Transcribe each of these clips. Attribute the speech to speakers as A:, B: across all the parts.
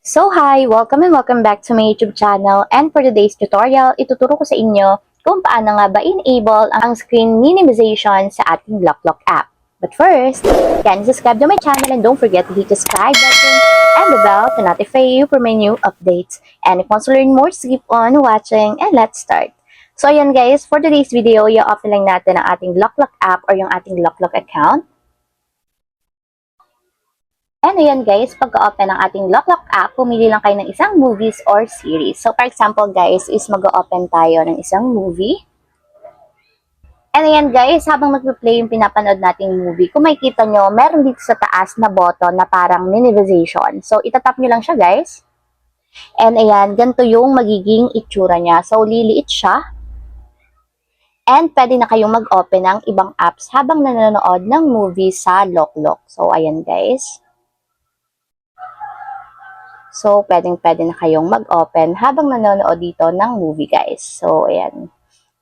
A: So hi! Welcome and welcome back to my YouTube channel, and for today's tutorial, ituturo ko sa inyo kung paano nga ba enable ang screen minimization sa ating LockLock app. But first, can you subscribe to my channel and don't forget to hit the subscribe button and the bell to notify you for my new updates. And if you want to learn more, keep on watching and let's start. So ayan guys, for today's video, i-open lang natin ang ating LockLock app or yung ating LockLock account. And ayan guys, pagka-open ng ating LockLock app, pumili lang kayo ng isang movies or series. So for example guys, is mag-open tayo ng isang movie. And ayan guys, habang magpe-play yung pinapanood nating movie, kung makikita nyo, meron dito sa taas na button na parang minimization. So itatap nyo lang siya guys. And ayan, ganito yung magiging itsura niya. So liliit siya. And pwede na kayong mag-open ng ibang apps habang nanonood ng movie sa LockLock. So ayan guys. So, pwedeng-pwede na kayong mag-open habang nanonood dito ng movie, guys. So, ayan.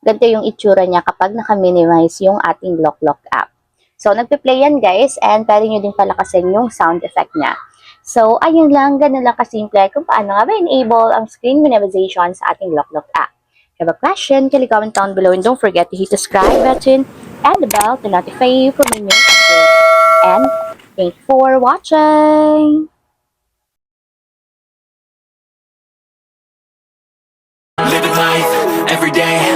A: Ganito yung itsura niya kapag naka-minimize yung ating LockLock app. So, nagpe-play yan, guys, and pwede nyo din palakasin yung sound effect niya. So, ayun lang, ganun lang kasimple kung paano nga ba enable ang screen minimization sa ating LockLock app. If you have a question, can you comment down below, and don't forget to hit the subscribe button and the bell to notify you for my new updates. And thank you for watching!
B: Living life every day